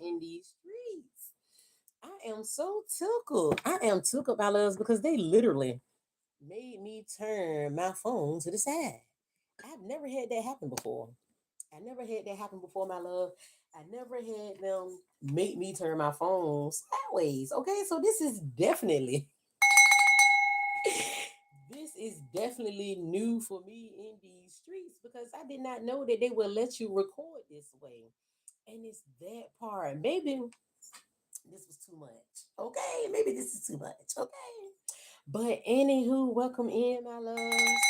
in these streets. I am so tickled. I am tickled by loves because they literally made me turn my phone to the side. I've never had that happen before. I never had that happen before, my love. I never had them make me turn my phone sideways. Okay, so this is definitely new for me in these streets because I did not know that they will let you record this way. And it's that part. Maybe this was too much. Okay, maybe this is too much. Okay. But anywho, welcome in, my loves.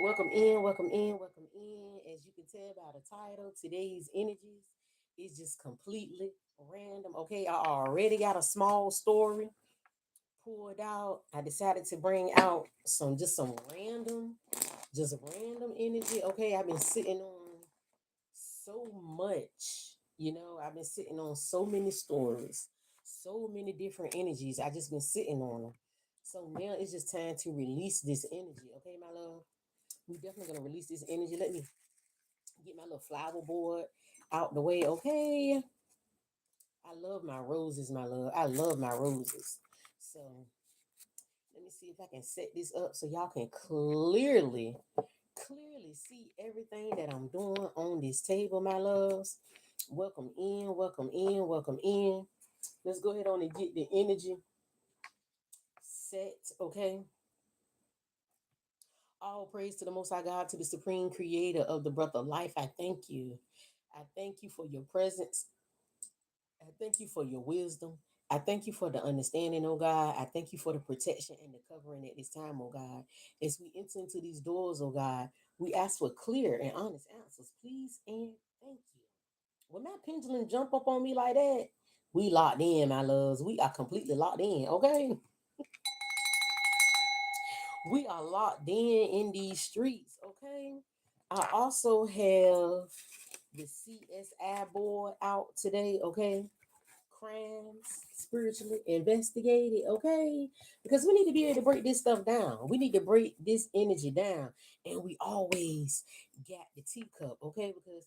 Welcome in, welcome in, welcome in. As you can tell by the title, today's energies is just completely random. Okay, I already got a small story pulled out. I decided to bring out just random energy. Okay, I've been sitting on so much. I've been sitting on so many stories, so many different energies. I just been sitting on them. So now it's just time to release this energy. Okay, my love. We definitely gonna release this energy. Let me get my little flower board out the way. Okay. I love my roses, my love. I love my roses. So let me see if I can set this up so y'all can clearly see everything that I'm doing on this table, my loves. Welcome in, welcome in, welcome in. Let's go ahead on and get the energy set, okay? All praise to the Most High God, to the supreme creator of the breath of life. I thank you. I thank you for your presence. I thank you for your wisdom. I thank you for the understanding, oh God. I thank you for the protection and the covering at this time, oh God. As we enter into these doors, oh God, we ask for clear and honest answers, please and thank you. When my pendulum jump up on me like that, we locked in, my loves. We are completely locked in, okay? We are locked in these streets, okay? I also have the CSI board out today, okay? Crimes spiritually investigated, okay? Because we need to be able to break this stuff down. We need to break this energy down. And we always got the teacup, okay? Because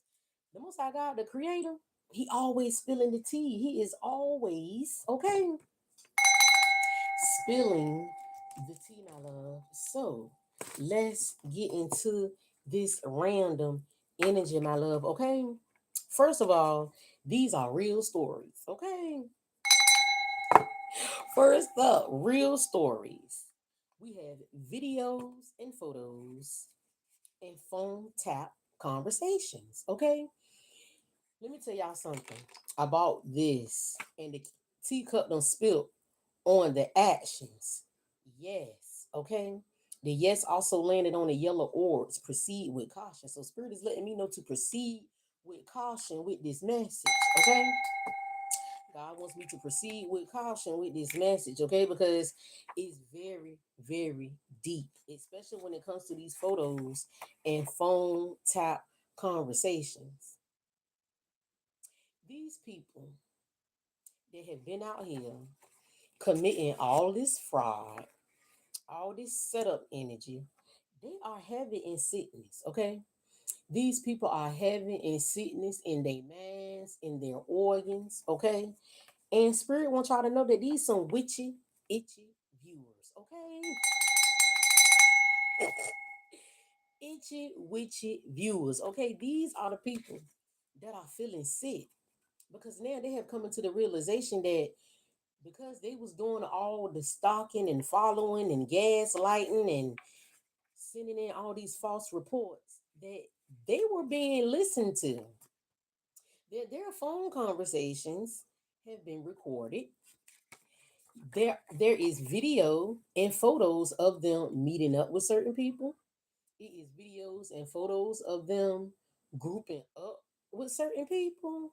the Most High God, the creator, he always spilling the tea. He is always, okay, spilling the tea, my love. So let's get into this random energy, my love, okay? First of all, these are real stories, okay? First up, real stories. We have videos and photos and phone tap conversations. Okay, let me tell y'all something about this. And the teacup done spilt on the actions. Yes, okay. The yes also landed on the yellow orbs. Proceed with caution. So spirit is letting me know to proceed with caution with this message. Okay. God wants me to proceed with caution with this message, okay? Because it's very, very deep, especially when it comes to these photos and phone tap conversations. These people that have been out here committing all this fraud, all this setup energy, they are heavy in sickness, okay? These people are heavy in sickness in their minds, in their organs, okay? And Spirit wants y'all to know that these some witchy, itchy viewers, okay? Itchy, witchy viewers, okay? These are the people that are feeling sick because now they have come into the realization that because they was doing all the stalking and following and gaslighting and sending in all these false reports that they were being listened to. Their phone conversations have been recorded. There is video and photos of them meeting up with certain people. It is videos and photos of them grouping up with certain people.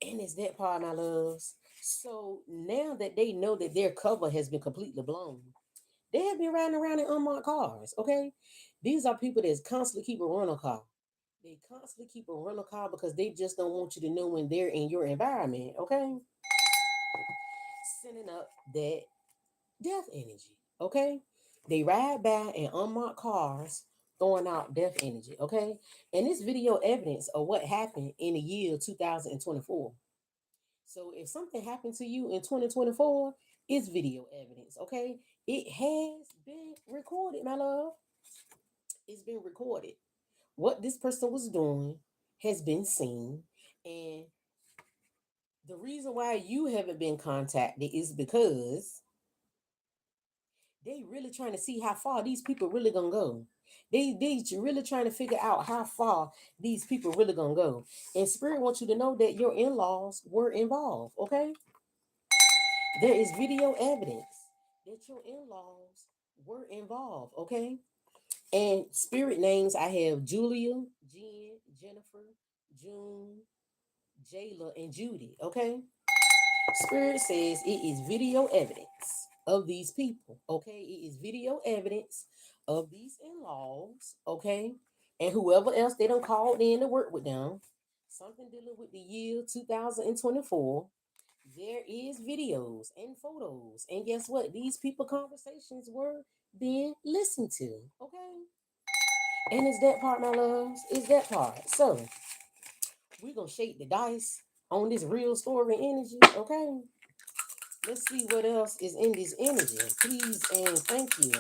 And it's that part, my loves. So now that they know that their cover has been completely blown, they have been riding around in unmarked cars. Okay. These are people that constantly keep a rental car. They constantly keep a rental car because they just don't want you to know when they're in your environment. Okay. Sending up that death energy. Okay. They ride by in unmarked cars throwing out death energy. Okay. And this video evidence of what happened in the year 2024. So if something happened to you in 2024, it's video evidence, okay? It has been recorded, my love. It's been recorded. What this person was doing has been seen. And the reason why you haven't been contacted is because they really trying to see how far these people really gonna go. They really trying to figure out how far these people really gonna go. And Spirit wants you to know that your in-laws were involved, okay? There is video evidence that your in-laws were involved, okay? And spirit names I have Julia, Jen, Jennifer, June, Jayla, and Judy, okay? Spirit says it is video evidence of these people, okay? It is video evidence of these in-laws, okay? And whoever else they done called in to work with them, something dealing with the year 2024. There is videos and photos. And guess what? These people conversations were being listened to, okay? And it's that part, my loves. It's that part. So we're gonna shake the dice on this real story energy, okay? Let's see what else is in this energy. Please and thank you.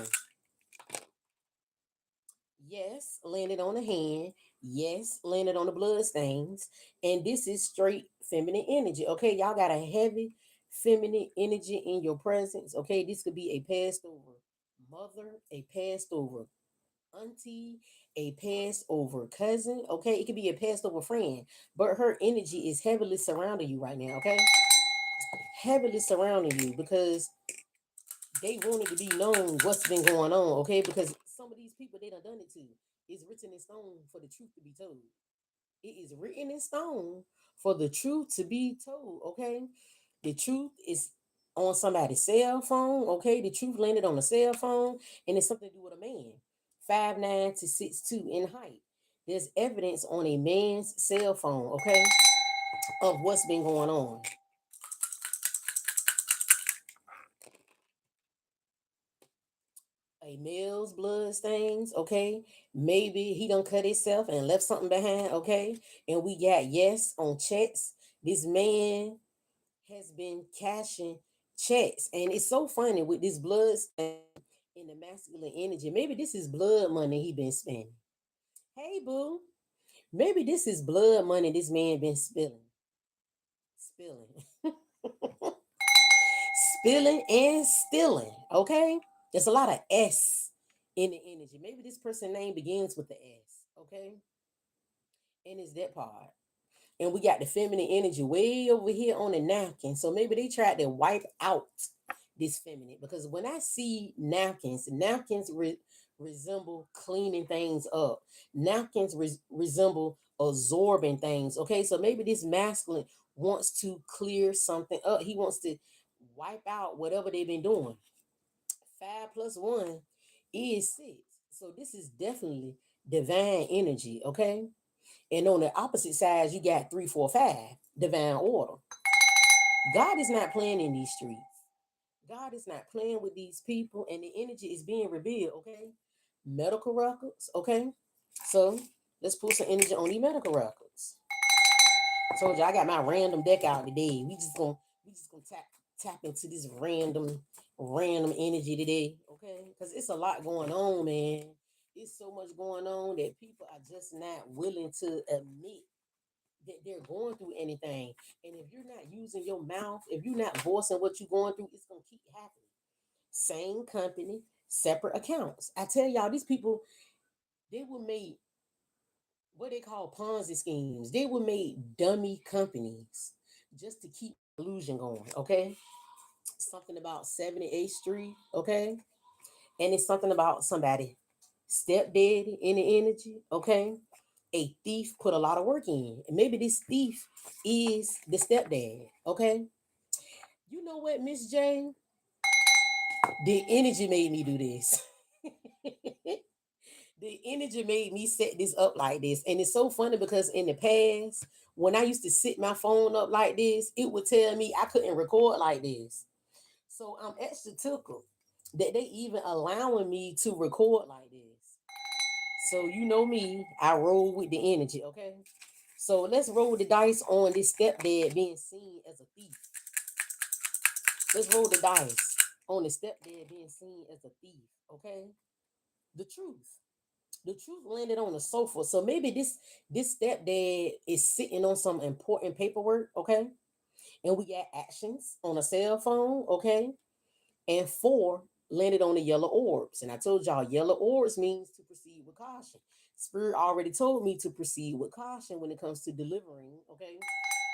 Yes, landed on the hand. Yes, landed on the blood stains. And this is straight feminine energy. Okay, y'all got a heavy feminine energy in your presence. Okay, this could be a passed over mother, a passed over auntie, a passed over cousin. Okay, it could be a passed over friend, but her energy is heavily surrounding you right now. Okay, heavily surrounding you because they wanted to be known what's been going on, okay? Because some of these people they done it to. It's written in stone for the truth to be told. It is written in stone for the truth to be told, okay? The truth is on somebody's cell phone, okay? The truth landed on a cell phone, and it's something to do with a man, 5'9" to 6'2" in height. There's evidence on a man's cell phone, okay, of what's been going on. A male's blood stains, okay? Maybe he done cut himself and left something behind, okay? And we got yes on checks. This man has been cashing checks. And it's so funny with this blood stain in the masculine energy. Maybe this is blood money he been spending. Hey, boo. Maybe this is blood money this man been spilling. Spilling. Spilling and stealing, okay? There's a lot of S in the energy. Maybe this person name begins with the S, okay? And it's that part. And we got the feminine energy way over here on the napkin. So maybe they tried to wipe out this feminine because when I see napkins, resemble cleaning things up. Napkins resemble absorbing things. Okay, so maybe this masculine wants to clear something up. He wants to wipe out whatever they've been doing. 5 plus 1 is 6. So this is definitely divine energy. Okay, and on the opposite side, you got 3, 4, 5, divine order. God is not playing in these streets. God is not playing with these people, and the energy is being revealed, okay? Medical records, okay? So let's put some energy on these medical records. I told you I got my random deck out today. We just gonna tap into this random energy today, okay? Because it's a lot going on, man. It's so much going on that people are just not willing to admit that they're going through anything. And if you're not using your mouth, if you're not voicing what you're going through, it's gonna keep happening. Same company, separate accounts. I tell y'all, these people, they were made what they call Ponzi schemes. They were made dummy companies just to keep illusion going. Okay, something about 78th Street. Okay, and it's something about somebody stepdaddy in the energy. Okay, a thief put a lot of work in, and maybe this thief is the stepdad. Okay, you know what, Miss Jane? The energy made me do this. The energy made me set this up like this. And it's so funny because in the past, when I used to sit my phone up like this, it would tell me I couldn't record like this. So I'm extra tickled that they even allowing me to record like this. So you know me, I roll with the energy, okay? So let's roll the dice on this stepdad being seen as a thief. Let's roll the dice on the stepdad being seen as a thief. Okay, the truth. The truth landed on the sofa. So maybe this stepdad is sitting on some important paperwork. Okay, and we got actions on a cell phone. Okay, and 4 landed on the yellow orbs. And I told y'all yellow orbs means to proceed with caution. Spirit already told me to proceed with caution when it comes to delivering, okay,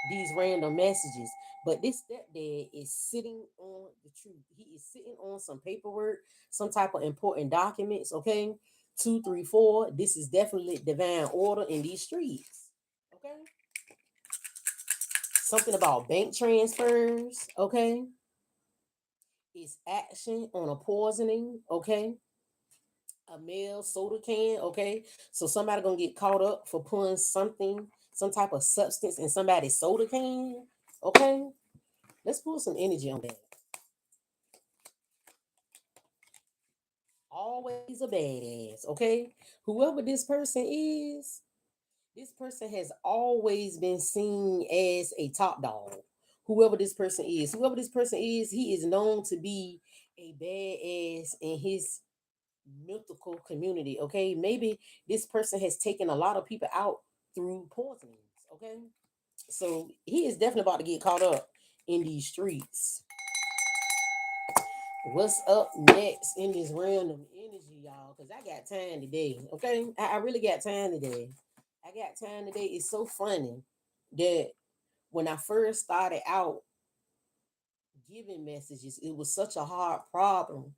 these random messages. But this stepdad is sitting on the truth. He is sitting on some paperwork, some type of important documents, okay? 2, 3, 4. This is definitely divine order in these streets. Okay. Something about bank transfers, okay? It's action on a poisoning, okay? A male soda can, okay? So somebody gonna get caught up for putting something, some type of substance in somebody's soda can, okay? Let's pull some energy on that. Always a badass, okay? Whoever this person has always been seen as a top dog. Whoever this person is, he is known to be a badass in his mythical community. Okay, maybe this person has taken a lot of people out through poisonings. Okay, so he is definitely about to get caught up in these streets. What's up next in this random energy, y'all? Because I got time today. Okay, I really got time today. I got time today. It's so funny that when I first started out giving messages, it was such a hard problem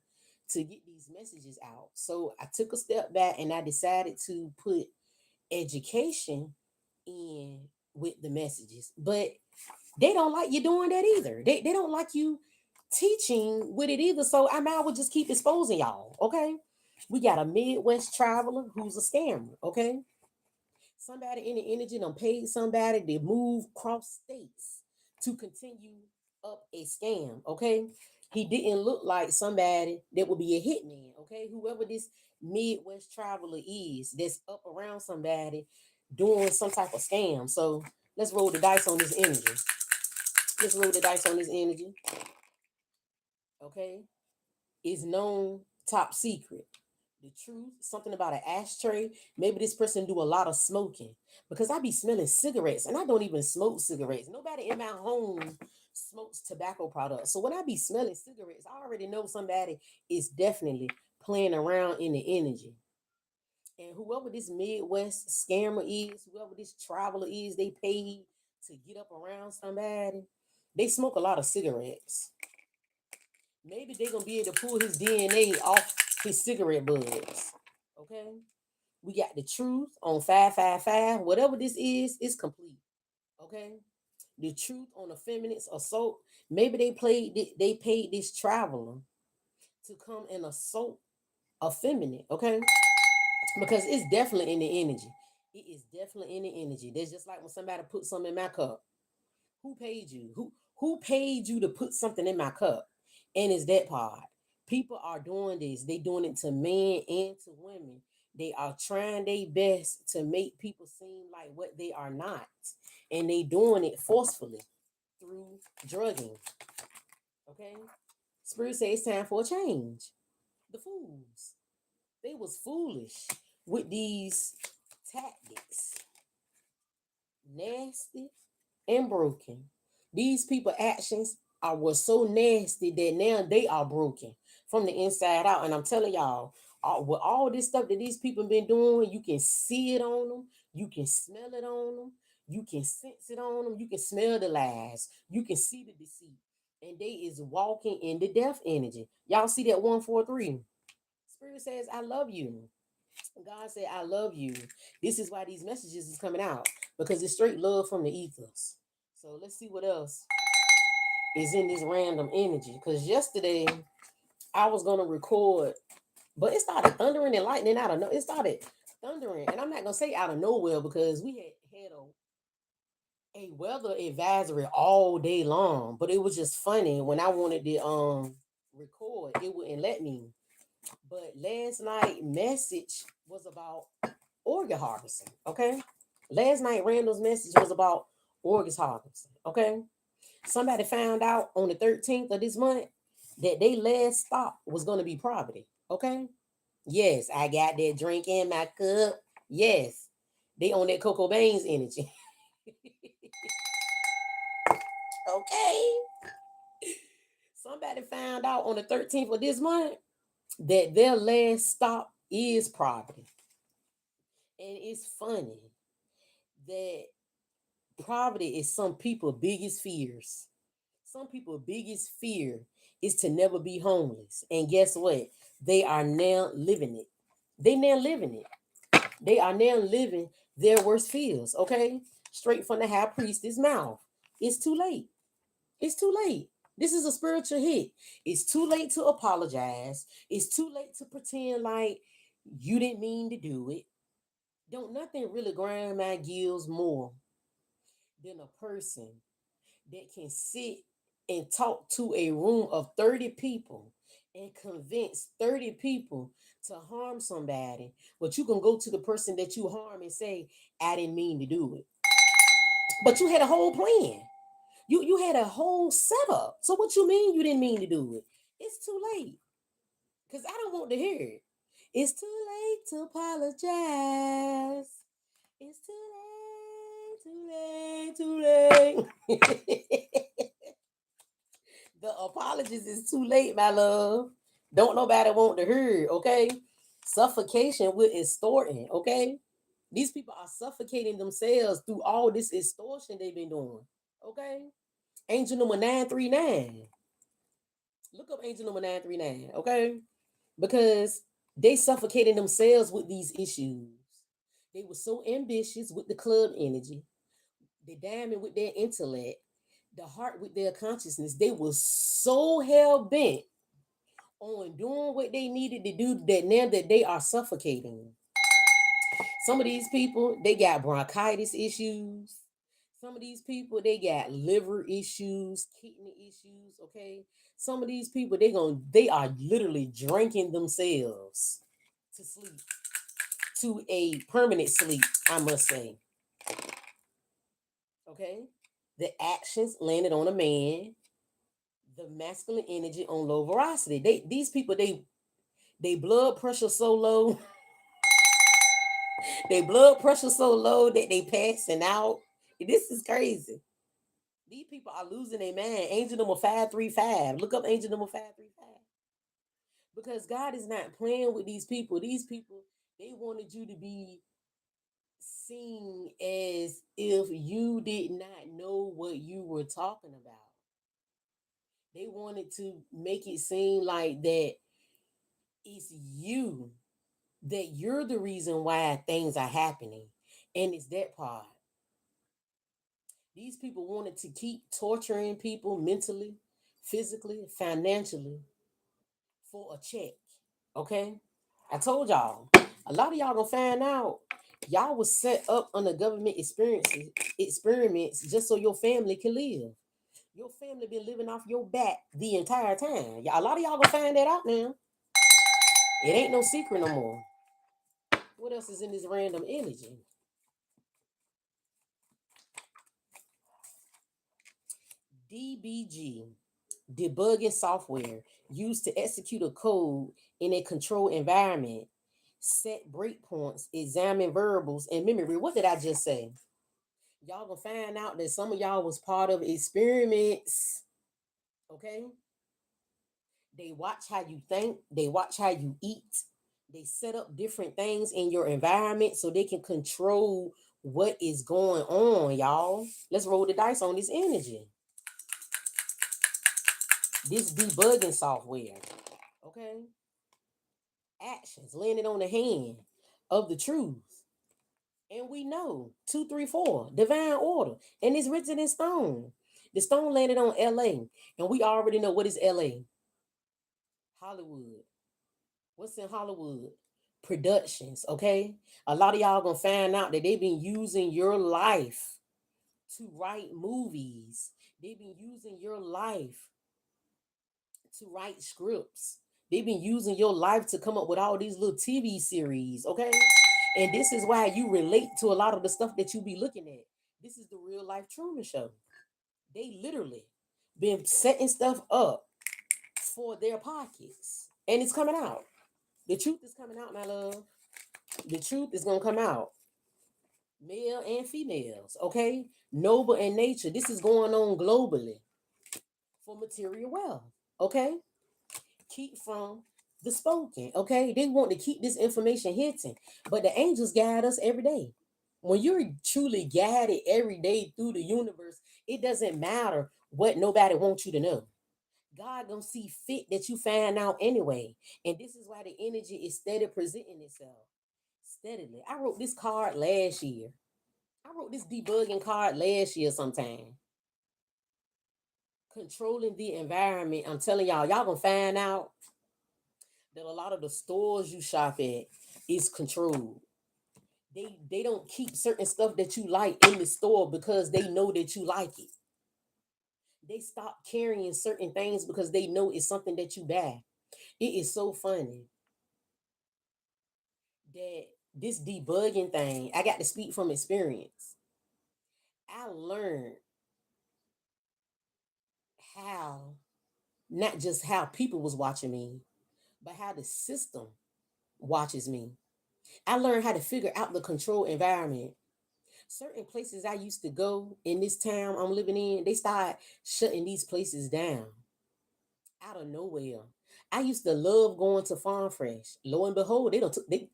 to get these messages out. So I took a step back and I decided to put education in with the messages. But they don't like you doing that either. They don't like you teaching with it either. So I might as well just keep exposing y'all. Okay. We got a Midwest traveler who's a scammer. Okay. Somebody in the energy done paid somebody to move cross states to continue up a scam. Okay. He didn't look like somebody that would be a hitman. Okay. Whoever this Midwest traveler is that's up around somebody doing some type of scam. So let's roll the dice on this energy. Let's roll the dice on this energy. Okay. Is known top secret. The truth, something about an ashtray. Maybe this person do a lot of smoking because I be smelling cigarettes and I don't even smoke cigarettes. Nobody in my home smokes tobacco products. So when I be smelling cigarettes, I already know somebody is definitely playing around in the energy. And whoever this Midwest scammer is, whoever this traveler is, they paid to get up around somebody. They smoke a lot of cigarettes. Maybe they're gonna be able to pull his DNA off his cigarette buds. Okay. We got the truth on 555. Whatever this is complete. Okay. The truth on a feminist assault. Maybe they paid this traveler to come and assault a feminine. Okay. Because it's definitely in the energy. It is definitely in the energy. There's just like when somebody put something in my cup. Who paid you? Who paid you to put something in my cup? And it's that part. People are doing this. They doing it to men and to women. They are trying their best to make people seem like what they are not. And they doing it forcefully through drugging. Okay? Spirit says it's time for a change. The fools. They was foolish with these tactics. Nasty and broken. These people actions are was so nasty that now they are broken from the inside out. And I'm telling y'all, with all this stuff that these people been doing, you can see it on them, you can smell it on them, you can sense it on them, you can smell the lies, you can see the deceit. And they is walking in the death energy. Y'all see that 143. Spirit says, I love you. God said, I love you. This is why these messages is coming out because it's straight love from the ethers. So let's see what else is in this random energy. Because yesterday I was going to record, but it started thundering and lightning out of no. It started thundering, and I'm not going to say out of nowhere because we had a weather advisory all day long. But it was just funny when I wanted to record, it wouldn't let me. But last night message was about organ harvesting. Okay. Last night, Randall's message was about August harvest. Okay. Somebody found out on the 13th of this month that they last stop was going to be poverty. Okay. Yes, I got that drink in my cup. Yes. They on that Coco Baines energy. Okay. Somebody found out on the 13th of this month that their last stop is poverty. And it's funny that poverty is some people's biggest fears. Some people's biggest fear is to never be homeless. And guess what? They are now living it. They now living it. They are now living their worst fears, okay? Straight from the high priestess mouth. It's too late. It's too late. This is a spiritual hit. It's too late to apologize. It's too late to pretend like you didn't mean to do it. Don't nothing really grind my gears more than a person that can sit and talk to a room of 30 people and convince 30 people to harm somebody, but you can go to the person that you harm and say, I didn't mean to do it. But you had a whole plan. You had a whole setup. So what you mean you didn't mean to do it? It's too late. Because I don't want to hear it. It's too late to apologize. It's too late, too late, too late. The apologies is too late, my love. Don't nobody want to hear, okay? Suffocation with extorting, okay? These people are suffocating themselves through all this extortion they've been doing, okay? Angel number 939. Look up angel number 939, okay? Because they suffocating themselves with these issues. They were so ambitious with the club energy, the diamond with their intellect, the heart with their consciousness. They were so hell bent on doing what they needed to do that now that they are suffocating. Some of these people, they got bronchitis issues. Some of these people, they got liver issues, kidney issues, okay? Some of these people, they are literally drinking themselves to sleep, to a permanent sleep, I must say. Okay? The actions landed on a man, the masculine energy on low velocity. These people, they blood pressure so low, they blood pressure so low that they passing out. This is crazy. These people are losing their mind. Angel number 535. Look up angel number 535. Because God is not playing with these people. These people, they wanted you to be seen as if you did not know what you were talking about. They wanted to make it seem like that it's you, that you're the reason why things are happening. And it's that part. These people wanted to keep torturing people mentally, physically, financially for a check. Okay? I told y'all, a lot of y'all gonna find out y'all was set up under government experiments just so your family can live. Your family been living off your back the entire time. A lot of y'all gonna find that out now. It ain't no secret no more. What else is in this random energy? DBG, debugging software used to execute a code in a controlled environment, set breakpoints, examine variables, and memory. What did I just say? Y'all gonna find out that some of y'all was part of experiments. Okay? They watch how you think, they watch how you eat, they set up different things in your environment so they can control what is going on, y'all. Let's roll the dice on this energy. This debugging software. Okay? Actions landed on the hand of the truth. And we know 234, divine order. And it's written in stone. The stone landed on LA. And we already know what is LA. Hollywood. What's in Hollywood? Productions, okay? A lot of y'all gonna find out that they've been using your life to write movies. They've been using your life to write scripts. They've been using your life to come up with all these little TV series, okay? And this is why you relate to a lot of the stuff that you be looking at. This is the real life Truman Show. They literally been setting stuff up for their pockets. And it's coming out. The truth is coming out, my love. The truth is gonna come out. Male and females, okay? Noble and nature. This is going on globally for material wealth. Okay? Keep from the spoken. Okay? They want to keep this information hidden. But the angels guide us every day. When you're truly guided every day through the universe, it doesn't matter what nobody wants you to know. God gonna see fit that you find out anyway. And this is why the energy is steady presenting itself. Steadily. I wrote this card last year. I wrote this debugging card last year sometime. Controlling the environment. I'm telling y'all gonna find out that a lot of the stores you shop at is controlled. They don't keep certain stuff that you like in the store because they know that you like it. They stop carrying certain things because they know it's something that you buy. It is so funny that this debugging thing, I got to speak from experience. I learned how, not just how people was watching me, but how the system watches me. I learned how to figure out the control environment. Certain places I used to go in this town I'm living in, they started shutting these places down out of nowhere. I used to love going to Farm Fresh. Lo and behold, they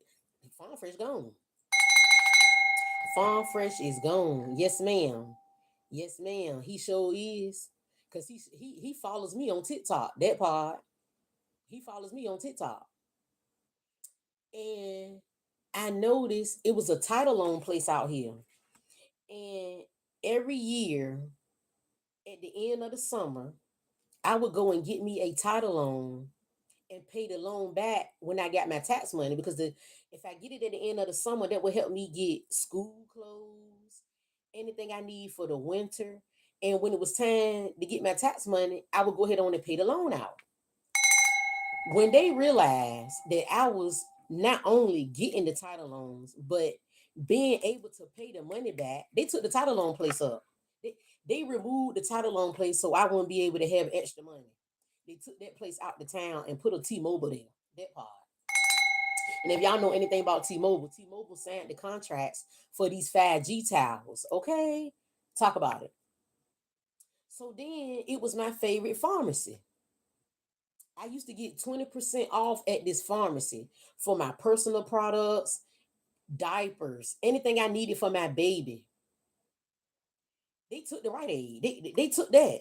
Farm Fresh gone. Farm Fresh is gone. Yes, ma'am. Yes, ma'am. He sure is. Cause he follows me on TikTok. That part. He follows me on TikTok. And I noticed it was a title loan place out here. And every year at the end of the summer, I would go and get me a title loan and pay the loan back when I got my tax money because if I get it at the end of the summer, that would help me get school clothes, anything I need for the winter. And when it was time to get my tax money, I would go ahead on and pay the loan out. When they realized that I was not only getting the title loans, but being able to pay the money back, they took the title loan place up. They, they removed the title loan place so I wouldn't be able to have extra money. They took that place out the town and put a T-Mobile there. That part. And if y'all know anything about T-Mobile, T-Mobile signed the contracts for these 5G towers. Okay, talk about it. So then it was my favorite pharmacy. I used to get 20% off at this pharmacy for my personal products, diapers, anything I needed for my baby. They took the Rite Aid. They took that.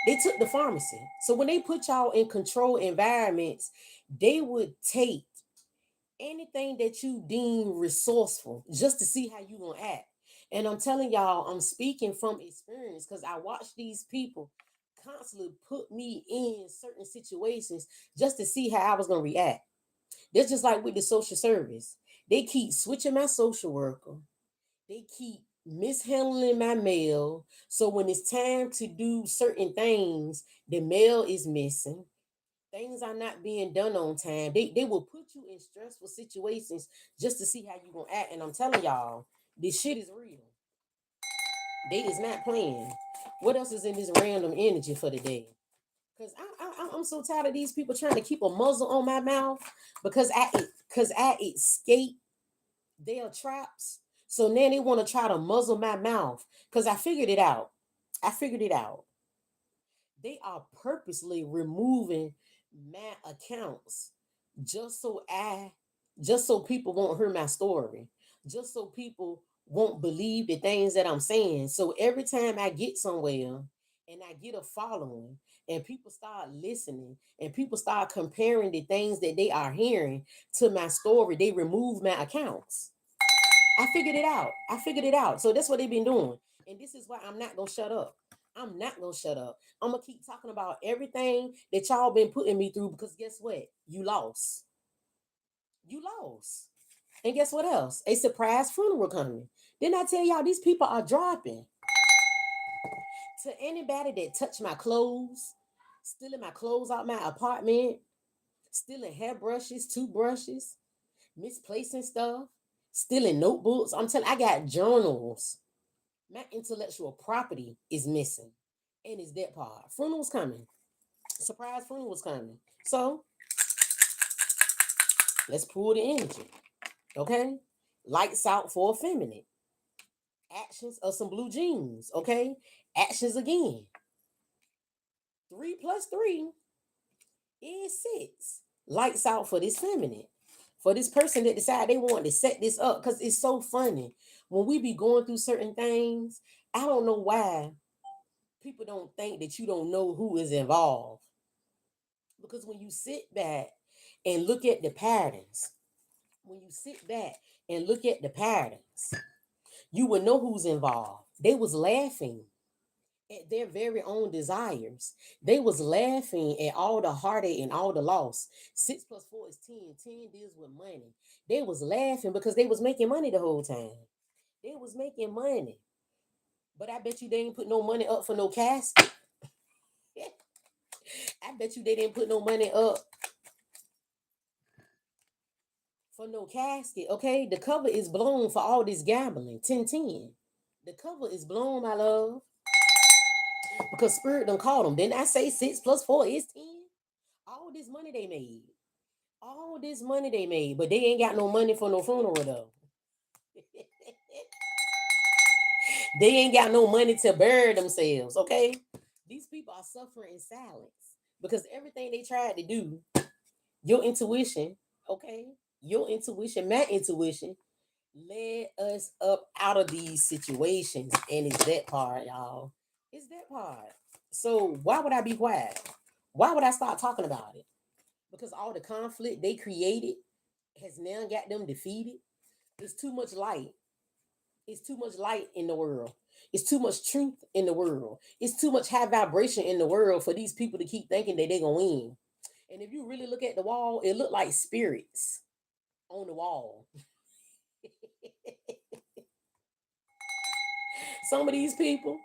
They took the pharmacy. So when they put y'all in control environments, they would take anything that you deem resourceful just to see how you gonna act. And I'm telling y'all, I'm speaking from experience because I watch these people constantly put me in certain situations just to see how I was gonna react. That's just like with the social service. They keep switching my social worker. They keep mishandling my mail. So when it's time to do certain things, the mail is missing. Things are not being done on time. They will put you in stressful situations just to see how you gonna act. And I'm telling y'all, this shit is real. They is not playing. What else is in this random energy for the day? Cause I'm so tired of these people trying to keep a muzzle on my mouth because I escape their traps. So now they want to try to muzzle my mouth because I figured it out. I figured it out. They are purposely removing my accounts just so I just so people won't hear my story. Just so people won't believe the things that I'm saying. So every time I get somewhere and I get a following and people start listening and people start comparing the things that they are hearing to my story, they remove my accounts. I figured it out. I figured it out. So that's what they've been doing. And this is why I'm not gonna shut up. I'm not gonna shut up. I'm gonna keep talking about everything that y'all been putting me through because guess what? You lost. You lost. And guess what else? A surprise funeral coming. Didn't I tell y'all these people are dropping? To anybody that touched my clothes, stealing my clothes out my apartment, stealing hairbrushes, toothbrushes, misplacing stuff, stealing notebooks. I'm telling, I got journals. My intellectual property is missing, and it's that part. Funeral's coming. Surprise funeral's coming. So let's pull the energy. Okay, lights out for a feminine. Actions of some blue jeans. Okay, actions again. 3 plus 3 is 6. Lights out for this feminine. For this person that decided they want to set this up, because it's so funny. When we be going through certain things, I don't know why people don't think that you don't know who is involved. Because when you sit back and look at the patterns, when you sit back and look at the patterns, you will know who's involved. They was laughing at their very own desires. They was laughing at all the heartache and all the loss. 6 plus 4 is 10. 10 deals with money. They was laughing because they was making money the whole time. They was making money. But I bet you they didn't put no money up for no casket. I bet you they didn't put no money up for no casket. Okay, the cover is blown for all this gambling. 10-10. The cover is blown, my love. Because Spirit done called them. Didn't I say 6 plus 4 is 10? All this money they made. All this money they made. But they ain't got no money for no funeral though. They ain't got no money to bury themselves. Okay. These people are suffering in silence. Because everything they tried to do, your intuition, okay, your intuition, my intuition, led us up out of these situations. And it's that part, y'all. It's that part. So why would I be quiet? Why would I start talking about it? Because all the conflict they created has now got them defeated. There's too much light. It's too much light in the world. It's too much truth in the world. It's too much high vibration in the world for these people to keep thinking that they're gonna win. And if you really look at the wall, it looked like spirits on the wall. Some of these people,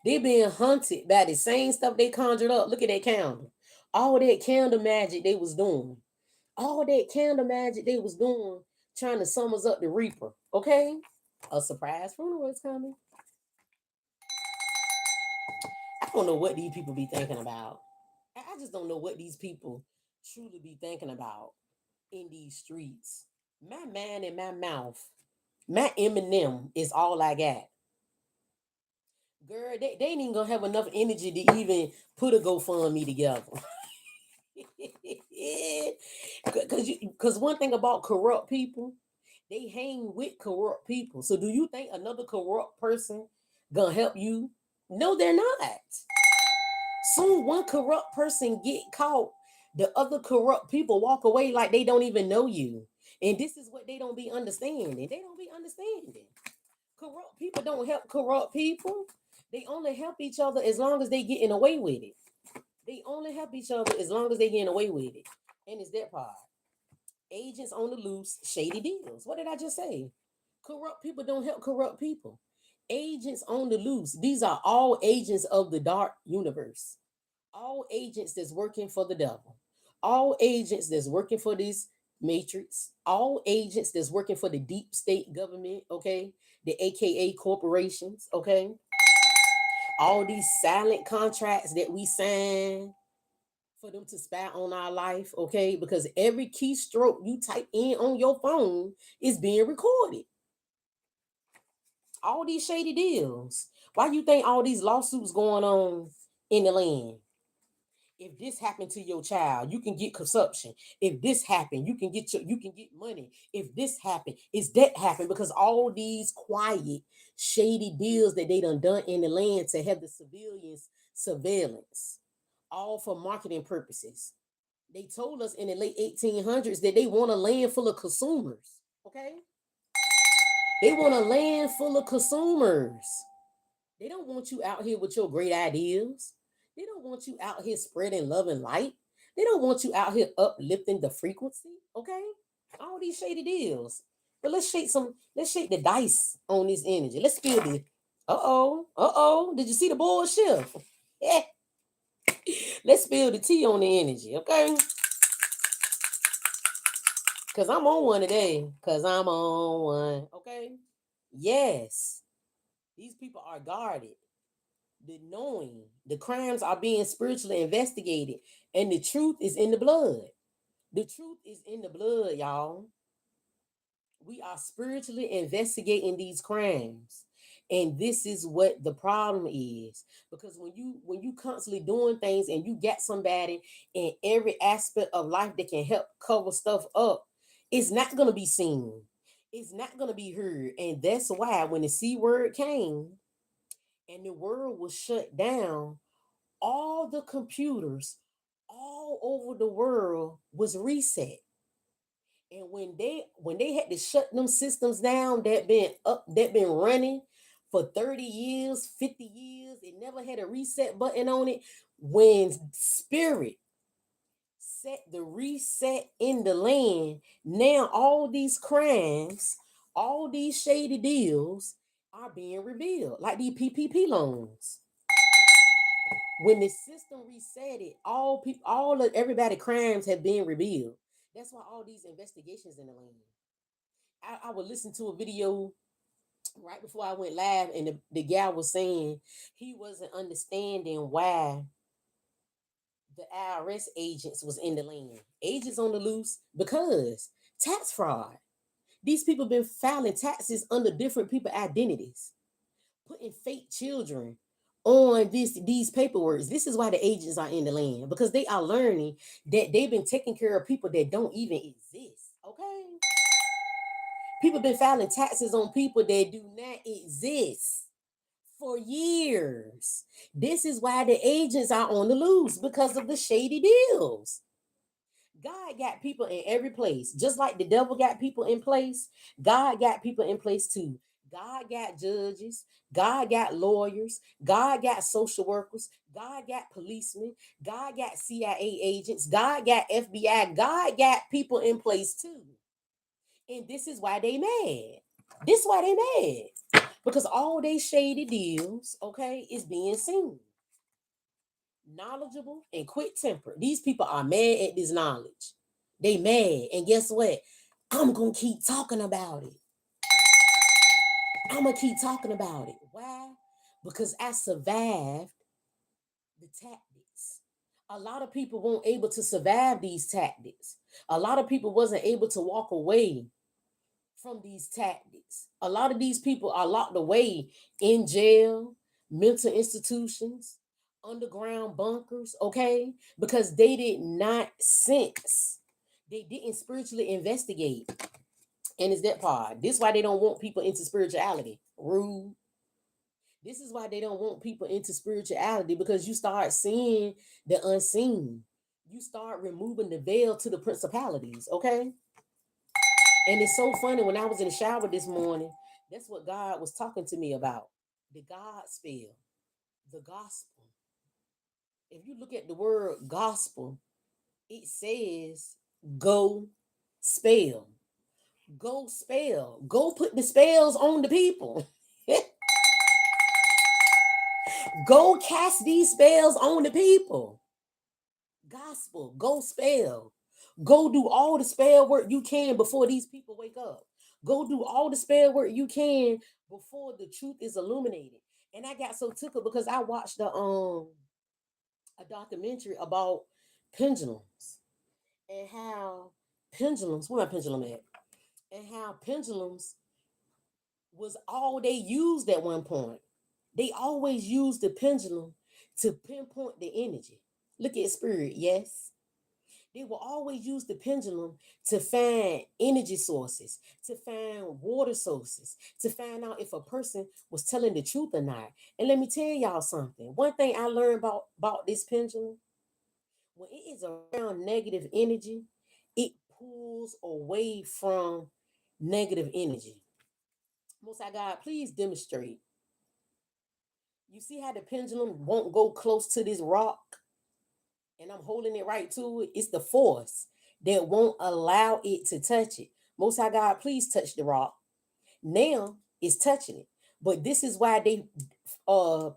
they being hunted by the same stuff they conjured up. Look at that candle. All that candle magic they was doing. All that candle magic they was doing, trying to summons up the reaper. Okay? A surprise funeral is coming. I don't know what these people be thinking about. I just don't know what these people truly be thinking about in these streets. My mind and my mouth, my Eminem is all I got. Girl, they ain't even gonna have enough energy to even put a GoFundMe together. Because one thing about corrupt people, they hang with corrupt people. So do you think another corrupt person gonna help you? No, they're not. Soon one corrupt person get caught, the other corrupt people walk away like they don't even know you. And this is what they don't be understanding. They don't be understanding. Corrupt people don't help corrupt people. They only help each other as long as they getting away with it. They only help each other as long as they getting away with it. And it's that part. Agents on the loose, shady deals. What did I just say? Corrupt people don't help corrupt people. Agents on the loose. These are all agents of the dark universe. All agents that's working for the devil. All agents that's working for this matrix. All agents that's working for the deep state government, okay? The AKA corporations, okay? All these silent contracts that we sign for them to spy on our life, okay? Because every keystroke you type in on your phone is being recorded. All these shady deals. Why you think all these lawsuits going on in the land? If this happened to your child, you can get consumption. If this happened, you can get money. If this happened, is that happened? Because all these quiet, shady deals that they done in the land to have the civilians surveillance, all for marketing purposes. They told us in the late 1800s that they want a land full of consumers. Okay, they want a land full of consumers. They don't want you out here with your great ideas. They don't want you out here spreading love and light. They don't want you out here uplifting the frequency. Okay? All these shady deals. But let's shake the dice on this energy. Let's feel the uh-oh. Did you see the bullshit? Yeah. Let's spill the tea on the energy, okay? Cause I'm on one today. Cause I'm on one. Okay. Yes. These people are guarded. The knowing the crimes are being spiritually investigated. And the truth is in the blood. The truth is in the blood, y'all. We are spiritually investigating these crimes. And this is what the problem is. Because when you constantly doing things and you get somebody in every aspect of life that can help cover stuff up, it's not gonna be seen. It's not gonna be heard. And that's why when the C word came and the world was shut down, all the computers all over the world was reset. And when they had to shut them systems down that been running for 30 years, 50 years, it never had a reset button on it. When spirit set the reset in the land, now all these crimes, all these shady deals are being revealed, like these PPP loans. When the system reset it, all people, all of everybody crimes have been revealed. That's why all these investigations in the land. I would listen to a video right before I went live, and the guy was saying he wasn't understanding why the IRS agents was in the land. Agents on the loose because tax fraud. These people been filing taxes under different people identities, putting fake children on these paperwork. This is why the agents are in the land, because they are learning that they've been taking care of people that don't even exist. Okay. People been filing taxes on people that do not exist for years. This is why the agents are on the loose, because of the shady deals. God got people in every place. Just like the devil got people in place, God got people in place too. God got judges, God got lawyers, God got social workers, God got policemen, God got CIA agents, God got FBI, God got people in place too. And this is why they mad. This is why they mad. Because all they shady deals, okay, is being seen. Knowledgeable and quick tempered. These people are mad at this knowledge. They mad. And guess what? I'm gonna keep talking about it. I'm gonna keep talking about it. Why? Because I survived the tactics. A lot of people weren't able to survive these tactics. A lot of people wasn't able to walk away from these tactics. A lot of these people are locked away in jail, mental institutions, underground bunkers, okay? Because they did not sense. They didn't spiritually investigate. And it's that part. This is why they don't want people into spirituality. Rude. This is why they don't want people into spirituality, because you start seeing the unseen. You start removing the veil to the principalities, okay? And it's so funny, when I was in the shower this morning, that's what God was talking to me about. The God spell, the gospel. If you look at the word gospel, it says go spell. Go spell. Go put the spells on the people. Go cast these spells on the people. Gospel. Go spell. Go do all the spell work you can before these people wake up. Go do all the spell work you can before the truth is illuminated. And I got so tickled because I watched a documentary about pendulums, and how pendulums, where my pendulum at? And how pendulums was all they used at one point. They always used the pendulum to pinpoint the energy. Look at spirit, yes. They will always use the pendulum to find energy sources, to find water sources, to find out if a person was telling the truth or not. And let me tell y'all something. One thing I learned about this pendulum, when it is around negative energy, it pulls away from negative energy. Most High God, please demonstrate. You see how the pendulum won't go close to this rock? And I'm holding it right to it. It's the force that won't allow it to touch it. Most High God, please touch the rock. Now it's touching it. But this is why they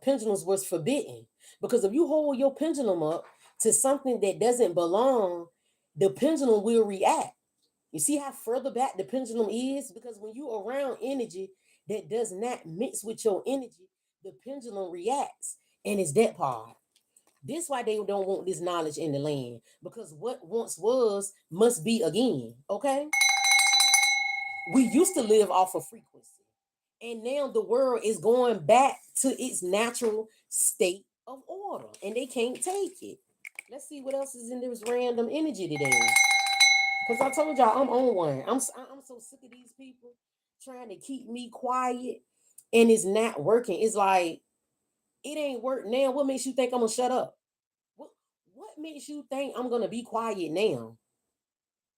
pendulums was forbidden. Because if you hold your pendulum up to something that doesn't belong, the pendulum will react. You see how further back the pendulum is? Because when you're around energy that does not mix with your energy, the pendulum reacts, and it's that part. This why they don't want this knowledge in the land, because what once was must be again. Okay, we used to live off of frequency, and now the world is going back to its natural state of order, and they can't take it. Let's see what else is in this random energy today. Because I told y'all I'm on one. I'm so sick of these people trying to keep me quiet, and it's not working. It's like it ain't work now. What makes you think I'm gonna shut up? What what makes you think I'm gonna be quiet now?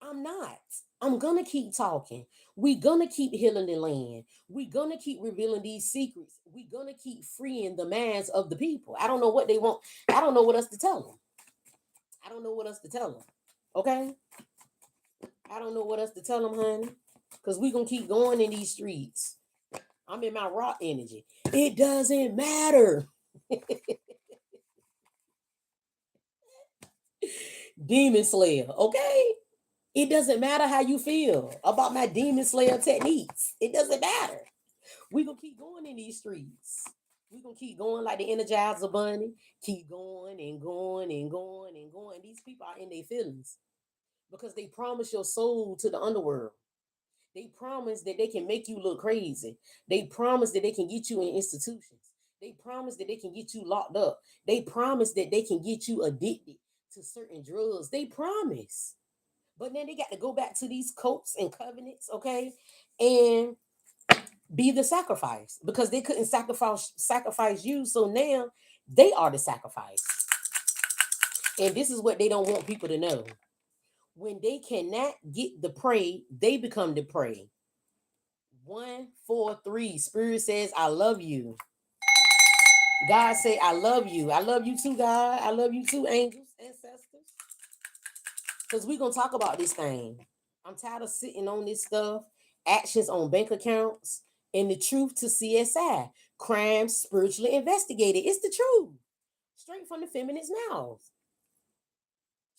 I'm not. I'm gonna keep talking. We gonna keep healing the land. We gonna keep revealing these secrets. We gonna keep freeing the minds of the people. I don't know what they want. I don't know what else to tell them. I don't know what else to tell them. Okay? I don't know what else to tell them, honey. Because we gonna keep going in these streets. I'm in my raw energy. It doesn't matter. Demon Slayer, okay? It doesn't matter how you feel about my Demon Slayer techniques. It doesn't matter. We gonna keep going in these streets. We gonna keep going like the Energizer Bunny. Keep going and going and going and going. These people are in their feelings because they promise your soul to the underworld. They promise that they can make you look crazy. They promise that they can get you in institutions. They promise that they can get you locked up. They promise that they can get you addicted to certain drugs. They promise. But then they got to go back to these cults and covenants, okay? And be the sacrifice because they couldn't sacrifice you. So now they are the sacrifice. And this is what they don't want people to know. When they cannot get the prey, they become the prey. 143. Spirit says, I love you. God say, I love you. I love you too, God. I love you too, angels, ancestors. Because we're going to talk about this thing. I'm tired of sitting on this stuff. Actions on bank accounts. And the truth to CSI. Crimes spiritually investigated. It's the truth. Straight from the feminine's mouth.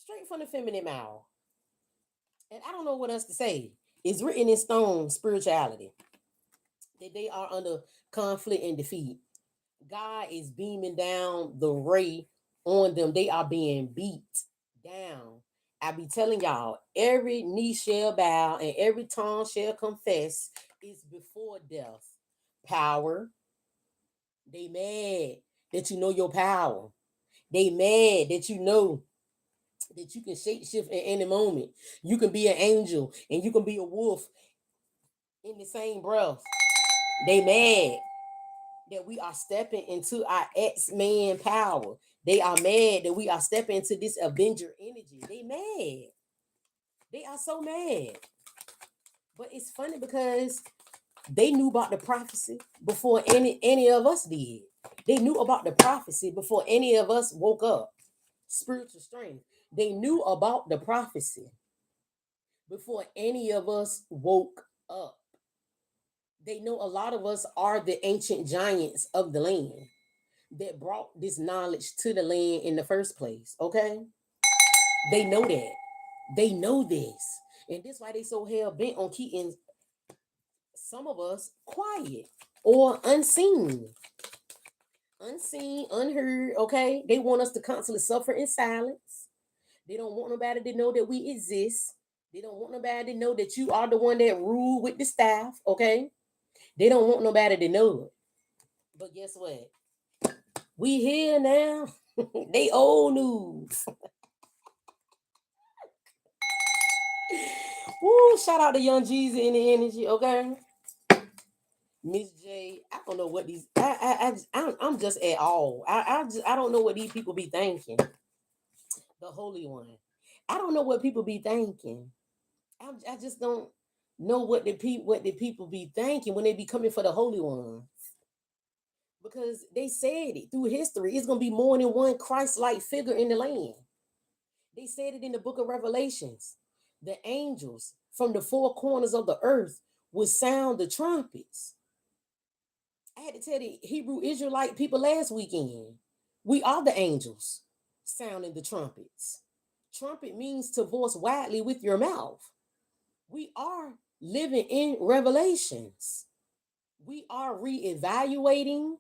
Straight from the feminine mouth. And I don't know what else to say. It's written in stone, spirituality. That they are under conflict and defeat. God is beaming down the ray on them. They are being beat down. I be telling y'all, every knee shall bow and every tongue shall confess is before death. Power. They mad that you know your power. They mad that you know that you can shape shift at any moment. You can be an angel and you can be a wolf in the same breath. They mad that we are stepping into our X-Man power. They are mad that we are stepping into this Avenger energy. They mad. They are so mad. But it's funny because they knew about the prophecy before any of us did. They knew about the prophecy before any of us woke up. Spiritual strength. They knew about the prophecy before any of us woke up. They know a lot of us are the ancient giants of the land that brought this knowledge to the land in the first place. Okay, they know that. They know this, and this why they so hell bent on keeping some of us quiet or unseen, unheard. Okay, they want us to constantly suffer in silence. They don't want nobody to know that we exist. They don't want nobody to know that you are the one that rule with the staff. Okay, they don't want nobody to know it. But guess what? We here now. They old news. Woo! Shout out to Young Jeezy and the energy. Okay, Miss J. I don't know what these. I'm just at all. I don't know what these people be thinking. The Holy One. I don't know what people be thinking. I just don't know what the people be thinking when they be coming for the Holy One. Because they said it through history. It's gonna be more than one Christ-like figure in the land. They said it in the book of Revelations. The angels from the four corners of the earth would sound the trumpets. I had to tell the Hebrew Israelite people last weekend. We are the angels sounding the trumpets. Trumpet means to voice widely with your mouth. We are living in revelations. We are reevaluating,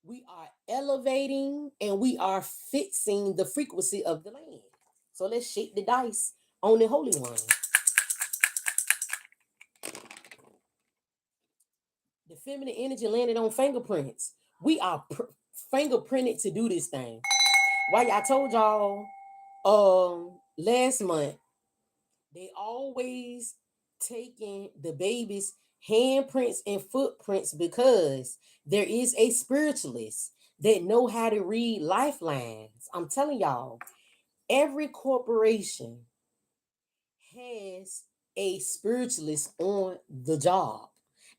we are elevating, and we are fixing the frequency of the land. So let's shake the dice on the Holy One. The feminine energy landed on fingerprints. We are fingerprinted to do this thing. Why I told y'all last month, they always taking the baby's handprints and footprints because there is a spiritualist that know how to read lifelines. I'm telling y'all, every corporation has a spiritualist on the job.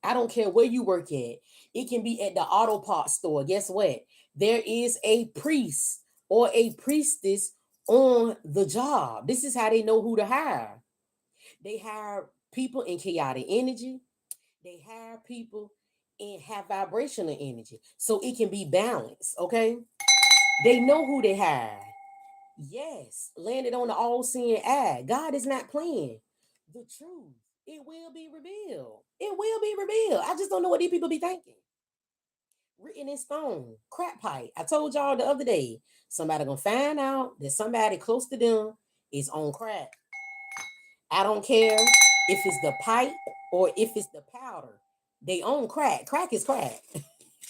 I don't care where you work at. It can be at the auto parts store. Guess what? There is a priest or a priestess on the job. This is how they know who to hire. They hire people in chaotic energy. They hire people in high vibrational energy. So it can be balanced, okay? They know who they hire. Yes, landed on the all-seeing eye. God is not playing. The truth, it will be revealed. It will be revealed. I just don't know what these people be thinking. Written in stone, crack pipe. I told y'all the other day, somebody gonna find out that somebody close to them is on crack. I don't care if it's the pipe or if it's the powder. They own crack. Crack is crack.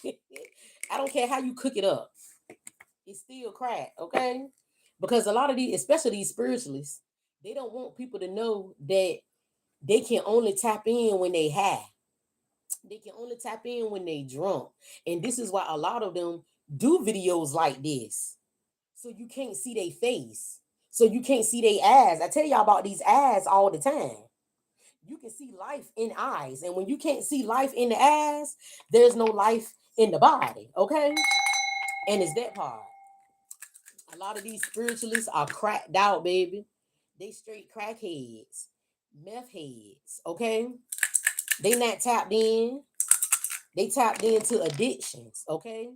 I don't care how you cook it up. It's still crack, okay? Because a lot of these, especially these spiritualists, they don't want people to know that they can only tap in when they high. They can only tap in when they drunk. And this is why a lot of them do videos like this. So you can't see their face. So you can't see their eyes. I tell y'all about these eyes all the time. You can see life in eyes. And when you can't see life in the eyes, there's no life in the body. Okay? And it's that part. A lot of these spiritualists are cracked out, baby. They straight crackheads, meth heads, okay? They not tapped in. They tapped into addictions, okay?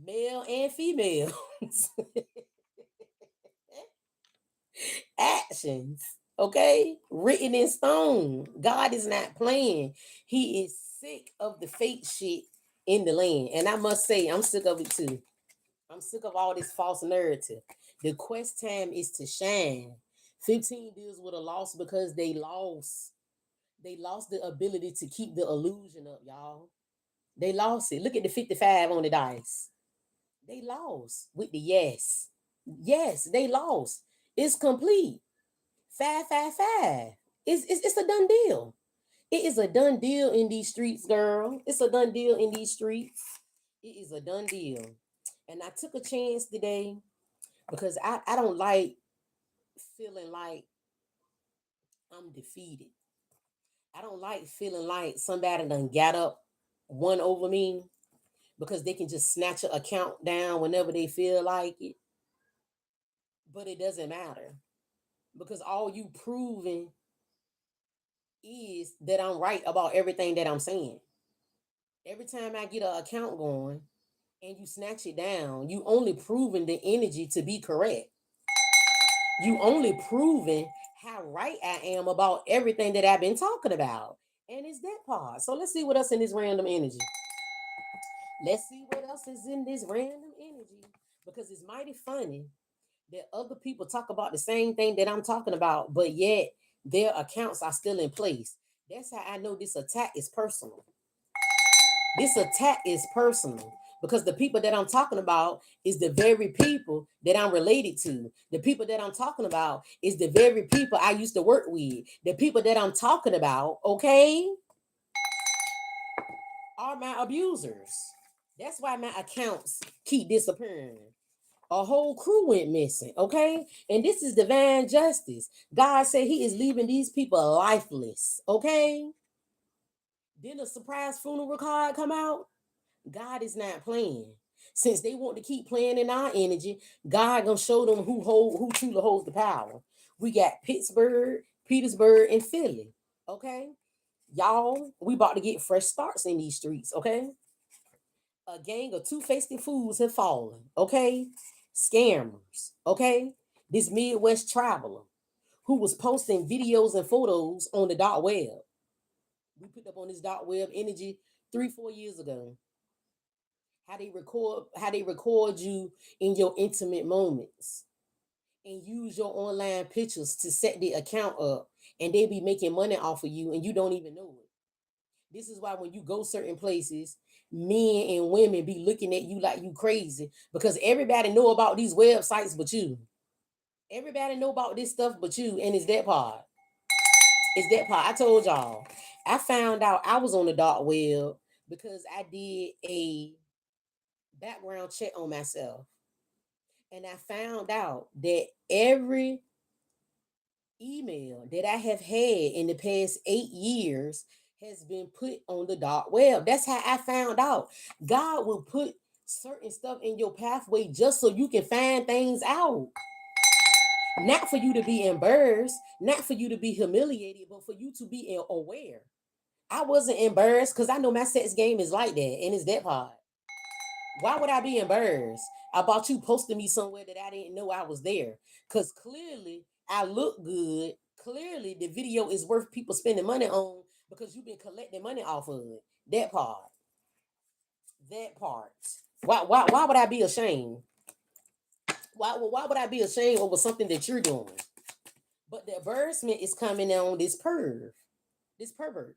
Male and female. Actions, okay? Written in stone. God is not playing. He is sick of the fake shit in the land. And I must say, I'm sick of it too. I'm sick of all this false narrative. The quest time is to shine. 15 deals with a loss because they lost. They lost the ability to keep the illusion up, y'all. They lost it. Look at the 55 on the dice. They lost with the yes. Yes, they lost. It's complete. 555. It's a done deal. It is a done deal in these streets, girl. It's a done deal in these streets. It is a done deal. And I took a chance today because I don't like feeling like I'm defeated. I don't like feeling like somebody done got up one over me because they can just snatch an account down whenever they feel like it. But it doesn't matter because all you proving is that I'm right about everything that I'm saying. Every time I get an account going and you snatch it down, you only proving the energy to be correct. You only proving how right I am about everything that I've been talking about. And it's that part. So let's see what else in this random energy. Let's see what else is in this random energy. Because it's mighty funny that other people talk about the same thing that I'm talking about, but yet their accounts are still in place. That's how I know this attack is personal. This attack is personal because the people that I'm talking about is the very people that I'm related to. The people that I'm talking about is the very people I used to work with. The people that I'm talking about, okay, are my abusers. That's why my accounts keep disappearing. A whole crew went missing, okay? And this is divine justice. God said he is leaving these people lifeless, okay? Then a surprise funeral card come out. God is not playing. Since they want to keep playing in our energy, God gonna show them who truly holds the power. We got Pittsburgh, Petersburg, and Philly. Okay, y'all, we about to get fresh starts in these streets. Okay, a gang of two-faced fools have fallen. Okay, scammers. Okay, this Midwest traveler who was posting videos and photos on the dark web. We picked up on this dark web energy 3-4 years ago. How they record you in your intimate moments and use your online pictures to set the account up, and they be making money off of you and you don't even know it. This is why when you go certain places, men and women be looking at you like you crazy because everybody know about these websites but you. Everybody know about this stuff but you, and it's that part. It's that part. I told y'all. I found out I was on the dark web because I did a background check on myself. And I found out that every email that I have had in the past 8 years has been put on the dark web. That's how I found out. God will put certain stuff in your pathway just so you can find things out. Not for you to be embarrassed, not for you to be humiliated, but for you to be aware. I wasn't embarrassed because I know my sex game is like that, and it's that part. Why would I be embarrassed about you posting me somewhere that I didn't know I was there? Because clearly I look good. Clearly the video is worth people spending money on because you've been collecting money off of it. That part. That part. Why would I be ashamed? Why would I be ashamed over something that you're doing? But the embarrassment is coming on this this pervert.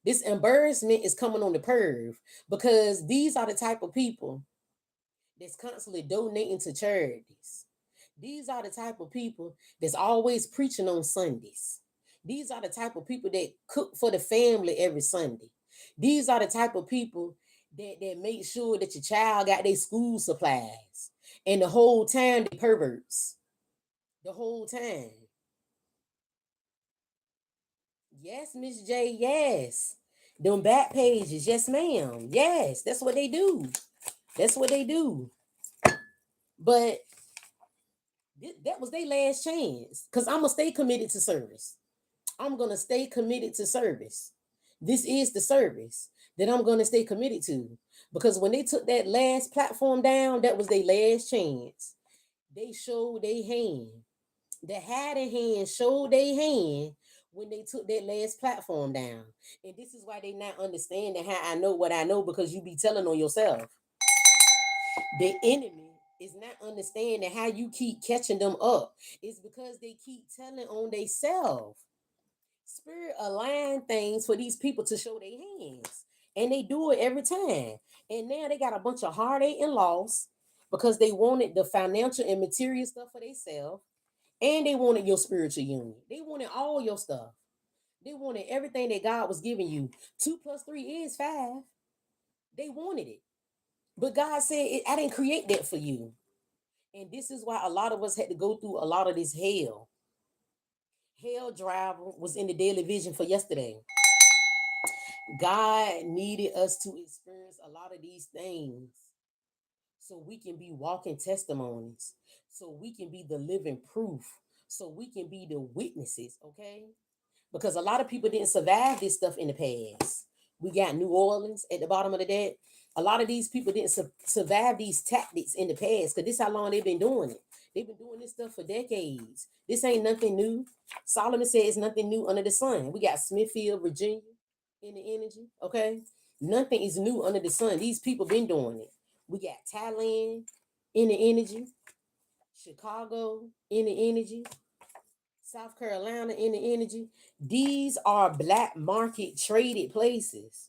This embarrassment is coming on the perv because these are the type of people that's constantly donating to charities. These are the type of people that's always preaching on Sundays. These are the type of people that cook for the family every Sunday. These are the type of people that make sure that your child got their school supplies. And the whole time they perverts. The whole time. Yes, Miss J, yes. Them back pages, yes, ma'am. Yes, that's what they do. That's what they do. But that was their last chance. Because I'm going to stay committed to service. I'm going to stay committed to service. This is the service that I'm going to stay committed to. Because when they took that last platform down, that was their last chance. They showed their hand. The hiding hand showed their hand when they took that last platform down. And this is why they not understanding how I know what I know, because you be telling on yourself. The enemy is not understanding how you keep catching them up. It's because they keep telling on themselves. Spirit align things for these people to show their hands. And they do it every time. And now they got a bunch of heartache and loss because they wanted the financial and material stuff for themselves. And they wanted your spiritual union. They wanted all your stuff. They wanted everything that God was giving you. 2 + 3 is 5. They wanted it. But God said, I didn't create that for you. And this is why a lot of us had to go through a lot of this hell. Hell driver was in the daily vision for yesterday. God needed us to experience a lot of these things so we can be walking testimonies, so we can be the living proof, so we can be the witnesses, okay? Because a lot of people didn't survive this stuff in the past. We got New Orleans at the bottom of the deck. A lot of these people didn't survive these tactics in the past because this is how long they've been doing it. They've been doing this stuff for decades. This ain't nothing new. Solomon said it's nothing new under the sun. We got Smithfield, Virginia in the energy, okay? Nothing is new under the sun. These people been doing it. We got Thailand in the energy, Chicago in the energy, South Carolina in the energy. These are black market traded places.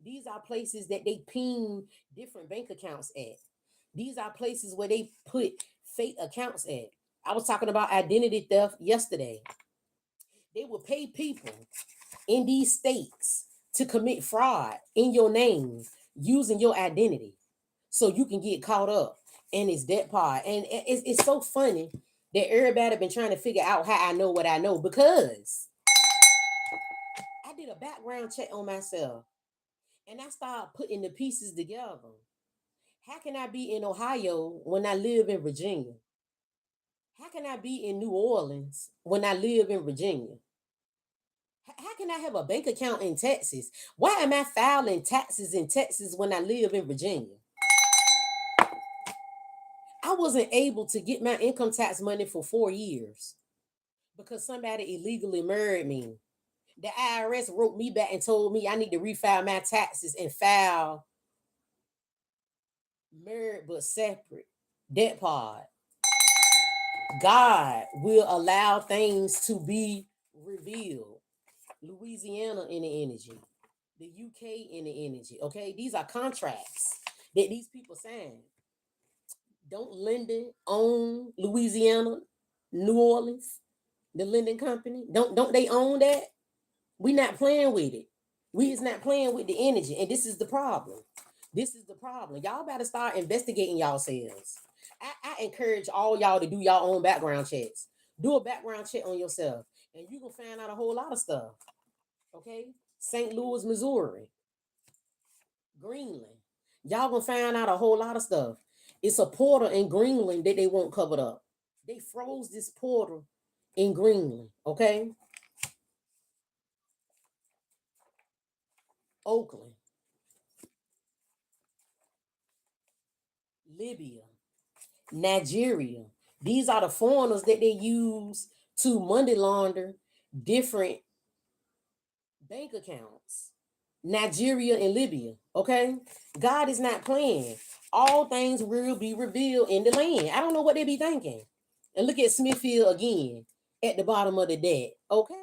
These are places that they ping different bank accounts at. These are places where they put fake accounts at. I was talking about identity theft yesterday. They will pay people in these states to commit fraud in your name using your identity so you can get caught up. And it's that part. And it's so funny that everybody been trying to figure out how I know what I know, because I did a background check on myself and I started putting the pieces together. How can I be in Ohio when I live in Virginia? How can I be in New Orleans when I live in Virginia? How can I have a bank account in Texas? Why am I filing taxes in Texas when I live in Virginia? I wasn't able to get my income tax money for 4 years because somebody illegally married me. The IRS wrote me back and told me I need to refile my taxes and file married but separate. That part. God will allow things to be revealed. Louisiana in the energy, the UK in the energy. Okay, these are contracts that these people sign. Don't Linden own Louisiana, New Orleans, the Linden Company? Don't they own that? We not playing with it. We is not playing with the energy, and this is the problem. This is the problem. Y'all better start investigating yourselves. I encourage all y'all to do your own background checks. Do a background check on yourself, and you can find out a whole lot of stuff. Okay, St. Louis, Missouri, Greenland. Y'all gonna find out a whole lot of stuff. It's a portal in Greenland that they won't cover up. They froze this portal in Greenland. Okay, Oakland, Libya, Nigeria. These are the foreigners that they use to money launder different bank accounts. Nigeria and Libya. Okay, God is not playing. All things will be revealed in the land. I don't know what they be thinking. And look at Smithfield again at the bottom of the deck. Okay,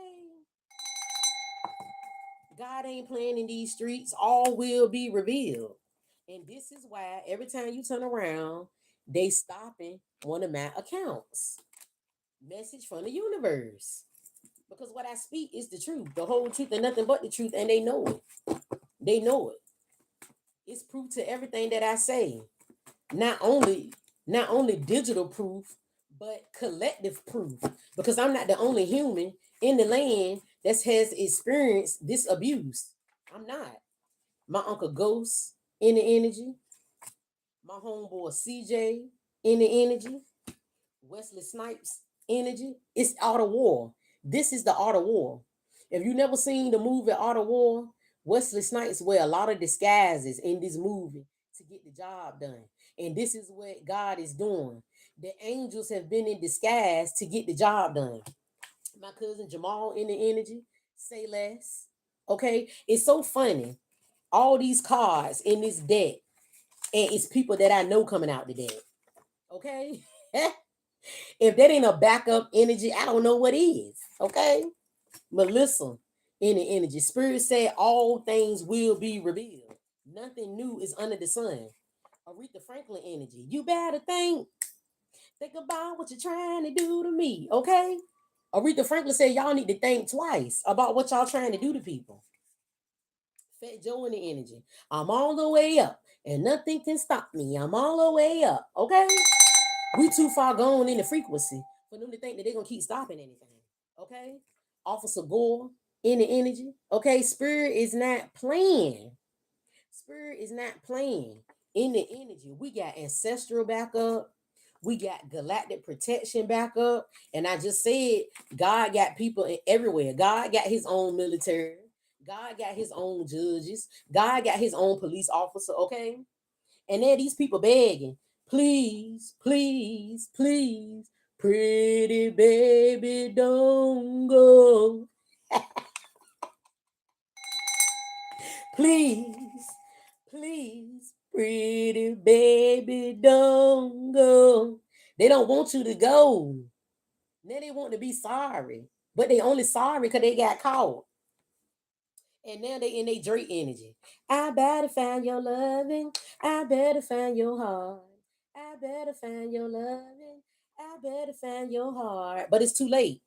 God ain't playing in these streets. All will be revealed. And this is why every time you turn around, they stopping one of my accounts. Message from the universe. Because what I speak is the truth, the whole truth, and nothing but the truth, and they know it. They know it. It's proof to everything that I say. Not only digital proof, but collective proof. Because I'm not the only human in the land that has experienced this abuse. I'm not. My uncle Ghost in the energy, my homeboy CJ in the energy, Wesley Snipes energy. It's Art of War. This is the Art of War. If you never seen the movie Art of War, Wesley Snipes wear a lot of disguises in this movie to get the job done. And this is what God is doing. The angels have been in disguise to get the job done. My cousin Jamal in the energy, say less. Okay, it's so funny. All these cards in this deck, and it's people that I know coming out the deck. Okay, if that ain't a backup energy, I don't know what is. Okay, Melissa in the energy. Spirit said all things will be revealed. Nothing new is under the sun. Aretha Franklin energy. You better think about what you're trying to do to me. Okay. Aretha Franklin said y'all need to think twice about what y'all trying to do to people. Fat Joe in the energy. I'm all the way up, and nothing can stop me. I'm all the way up. Okay. We too far gone in the frequency for them to think that they're gonna keep stopping anything. Okay. Officer Gore in the energy. Okay. Spirit is not playing. Spirit is not playing in the energy. We got ancestral backup. We got galactic protection backup. And I just said, God got people everywhere. God got his own military. God got his own judges. God got his own police officer. Okay. And then these people begging, please, please, please, pretty baby, don't go. Please, please, pretty baby, don't go. They don't want you to go. Now they want to be sorry, but they only sorry because they got caught. And now they in their Drake energy. I better find your loving. I better find your heart. I better find your loving. I better find your heart. But it's too late.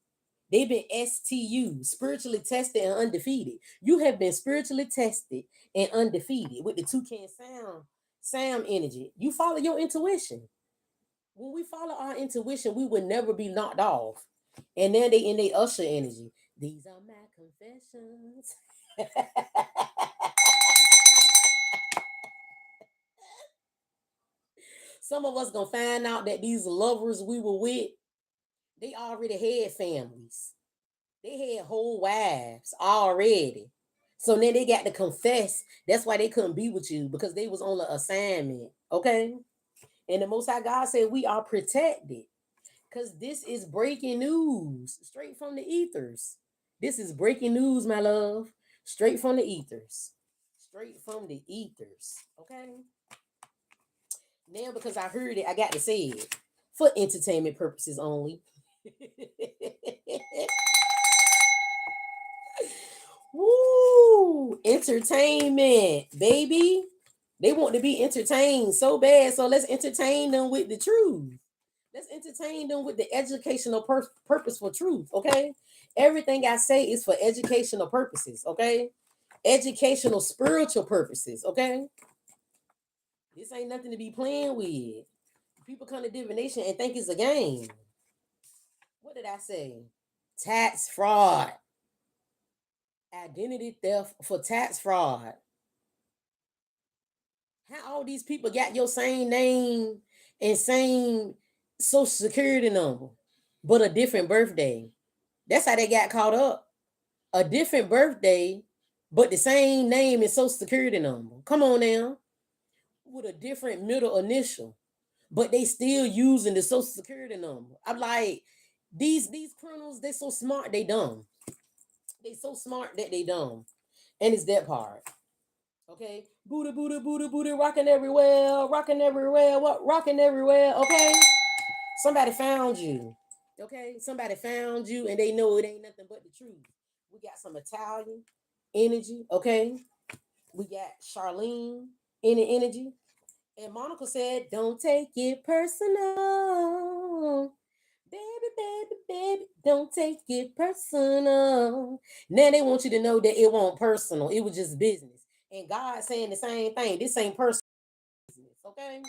They've been STU, spiritually tested and undefeated. You have been spiritually tested and undefeated with the toucan sound energy. You follow your intuition. When we follow our intuition, we will never be knocked off. And then they in their usher energy. These are my confessions. Some of us gonna find out that these lovers we were with, they already had families. They had whole wives already. So then they got to confess. That's why they couldn't be with you because they was on an assignment. Okay. And the Most High God said we are protected. Because this is breaking news straight from the ethers. This is breaking news, my love. Straight from the ethers. Straight from the ethers. Okay? Now, because I heard it, I got to say it for entertainment purposes only. Woo! Entertainment, baby. They want to be entertained so bad, so let's entertain them with the truth. Let's entertain them with the educational purpose for truth, okay? Everything I say is for educational purposes, okay? Educational, spiritual purposes, okay? This ain't nothing to be playing with. People come to divination and think it's a game. What did I say? Tax fraud. Identity theft for tax fraud. How all these people got your same name and same social security number, but a different birthday? That's how they got caught up. A different birthday, but the same name and social security number. Come on now. With a different middle initial, but they still using the social security number. I'm like, these criminals, they so smart, they dumb. They so smart that they dumb. And it's that part. Okay. Booty, booty, booty, booty, rocking everywhere, rocking everywhere, what rocking everywhere. Okay. Somebody found you. Okay. Somebody found you and they know it ain't nothing but the truth. We got some Italian energy. Okay. We got Charlene in the energy. And Monica said, don't take it personal. Baby, baby, baby, don't take it personal. Now they want you to know that it wasn't personal. It was just business. And God saying the same thing. This ain't personal business, okay?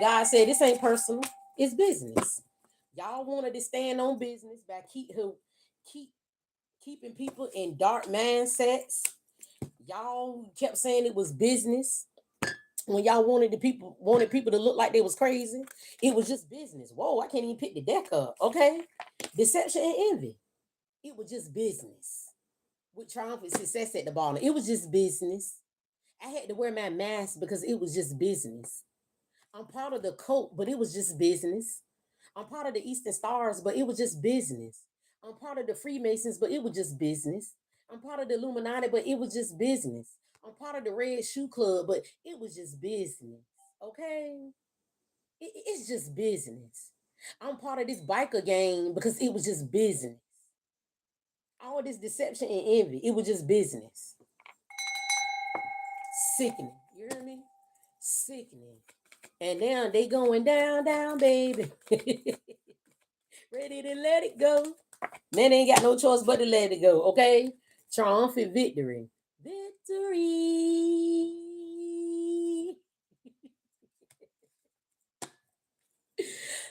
God said this ain't personal. It's business. Y'all wanted to stand on business by keeping people in dark mindsets. Y'all kept saying it was business. When y'all wanted people to look like they was crazy, it was just business. Whoa, I can't even pick the deck up. Okay, deception and envy. It was just business. With triumphant success at the bottom, it was just business. I had to wear my mask because it was just business. I'm part of the cult, but it was just business. I'm part of the Eastern Stars, but it was just business. I'm part of the Freemasons, but it was just business. I'm part of the Illuminati, but it was just business. I'm part of the Red Shoe Club, but it was just business. Okay? It's just business. I'm part of this biker gang because it was just business. All this deception and envy, it was just business. Sickening. You hear me? Sickening. And now they going down, down, baby. Ready to let it go. Man, they ain't got no choice but to let it go, okay? Triumphant victory. Victory.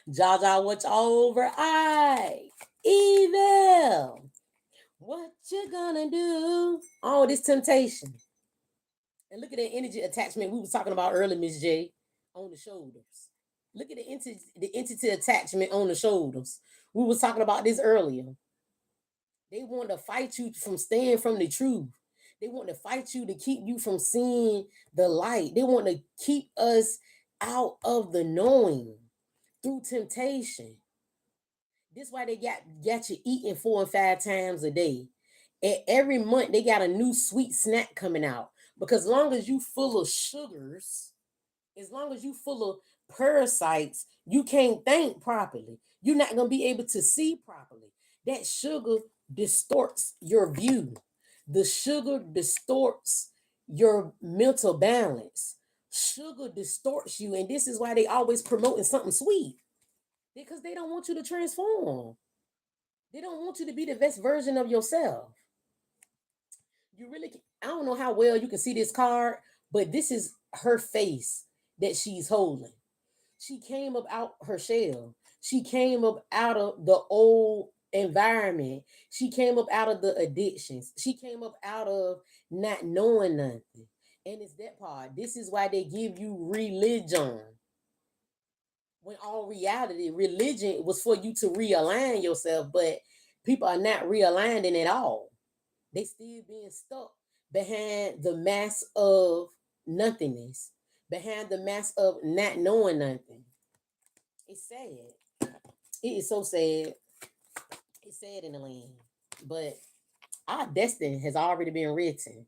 Jaja, what's over? I evil. What you gonna do? Oh, this temptation. And look at that energy attachment we was talking about earlier, Miss J, on the shoulders. Look at the entity attachment on the shoulders. We was talking about this earlier. They want to fight you from staying from the truth. They want to fight you to keep you from seeing the light. They want to keep us out of the knowing through temptation. This why they got you eating 4 and 5 times a day. And every month they got a new sweet snack coming out. Because as long as you full of sugars, as long as you full of parasites, you can't think properly. You're not going to be able to see properly. That sugar distorts your view. The sugar distorts your mental balance. Sugar distorts you. And this is why they always promoting something sweet. Because they don't want you to transform. They don't want you to be the best version of yourself. You really, I don't know how well you can see this card, but this is her face that she's holding. She came up out her shell. She came up out of the old environment. She came up out of the addictions. She came up out of not knowing nothing. And it's that part. This is why they give you religion. When all reality, religion was for you to realign yourself, but people are not realigning at all. They still being stuck behind the mask of nothingness, behind the mask of not knowing nothing. It's sad. It is so sad. It's sad in the land. But our destiny has already been written.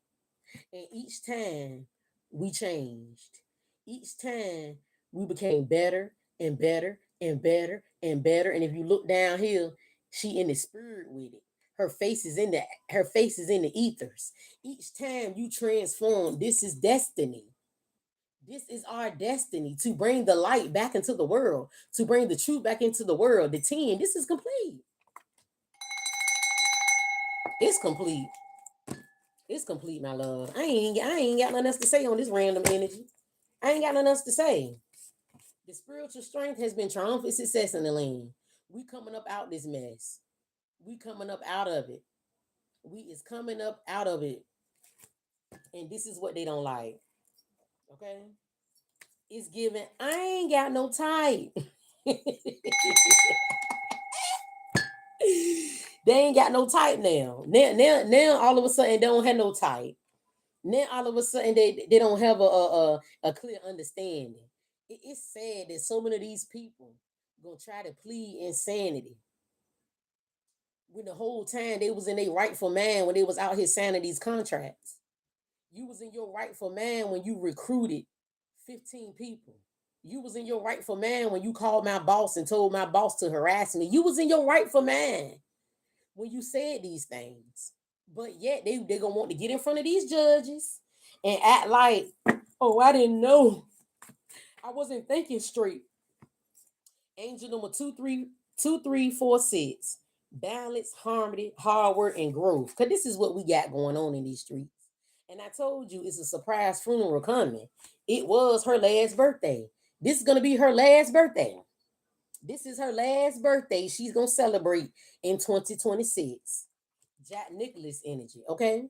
And each time we changed, each time we became better and better and better and better. And if you look down here, she in the spirit with it. Her face is in the ethers. Each time you transform, this is destiny. This is our destiny to bring the light back into the world, to bring the truth back into the world. The 10, this is complete. It's complete. It's complete, my love. I ain't got nothing else to say on this random energy. I ain't got nothing else to say. The spiritual strength has been triumphant success in the land. We coming up out this mess. We coming up out of it. We is coming up out of it. And this is what they don't like. Okay? It's given. I ain't got no type. They ain't got no type now. Now all of a sudden they don't have no type. Now all of a sudden they don't have a clear understanding. It's sad that so many of these people gonna try to plead insanity when the whole time they was in their rightful man when they was out here signing these contracts. You was in your rightful man when you recruited 15 people. You was in your rightful man when you called my boss and told my boss to harass me. You was in your rightful man when you said these things. But yet they gonna want to get in front of these judges and act like, oh, I didn't know. I wasn't thinking straight. Angel number 2346. Balance, harmony, hard work, and growth. Because this is what we got going on in these streets. And I told you it's a surprise funeral coming. It was her last birthday. This is gonna be her last birthday. This is her last birthday. She's gonna celebrate in 2026. Jack Nicholas energy, okay?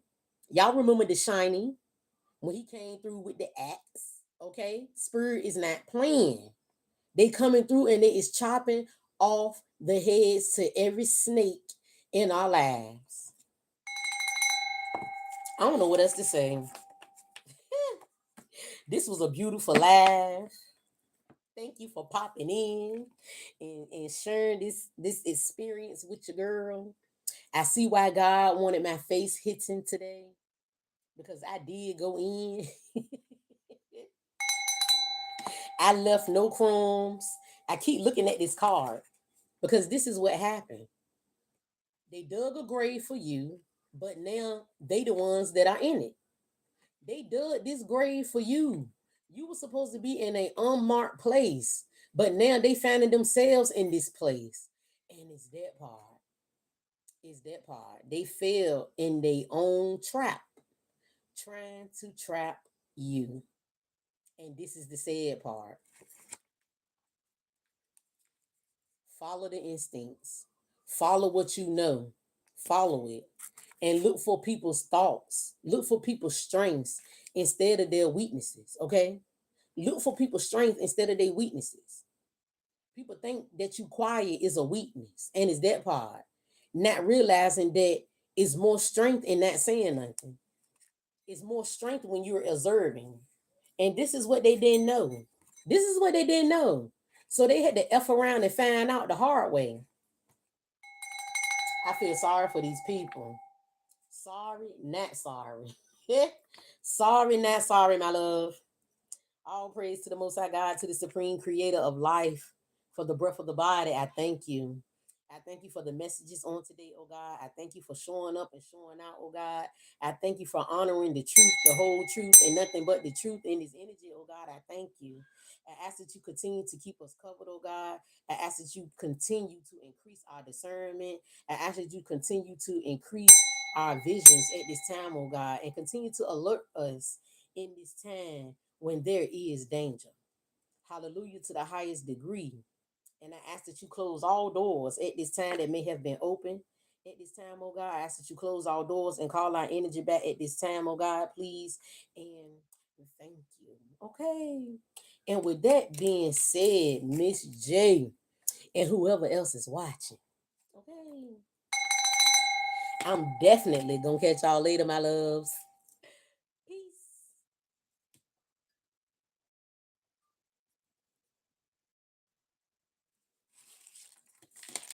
Y'all remember The Shining when he came through with the axe, okay? Spirit is not playing. They coming through and they is chopping off the heads to every snake in our lives. I don't know what else to say. This was a beautiful live. Thank you for popping in and sharing this experience with your girl. I see why God wanted my face hitting today because I did go in. I left no crumbs. I keep looking at this card because this is what happened. They dug a grave for you, but now they the ones that are in it. They dug this grave for you. You were supposed to be in an unmarked place, but now they finding themselves in this place. And it's that part. It's that part. They fell in their own trap, trying to trap you. And this is the sad part. Follow the instincts. Follow what you know. Follow it. And look for people's thoughts. Look for people's strengths instead of their weaknesses. Okay? Look for people's strengths instead of their weaknesses. People think that you quiet is a weakness, and it's that part. Not realizing that it's more strength in not saying nothing. It's more strength when you're observing. And this is what they didn't know. This is what they didn't know. So they had to F around and find out the hard way. I feel sorry for these people. Sorry, not sorry. Sorry, not sorry, my love. All praise to the Most High God, to the Supreme Creator of life, for the breath of the body. I thank you. I thank you for the messages on today, oh God. I thank you for showing up and showing out, oh God. I thank you for honoring the truth, the whole truth, and nothing but the truth in this energy, oh God. I thank you. I ask that you continue to keep us covered, oh God. I ask that you continue to increase our discernment. I ask that you continue to increase our visions at this time, oh God, and continue to alert us in this time when there is danger. Hallelujah to the highest degree. And I ask that you close all doors at this time that may have been open at this time, oh God. I ask that you close all doors and call our energy back at this time, oh God, please. And thank you. Okay. And with that being said, Miss J and whoever else is watching, okay, I'm definitely going to catch y'all later, my loves.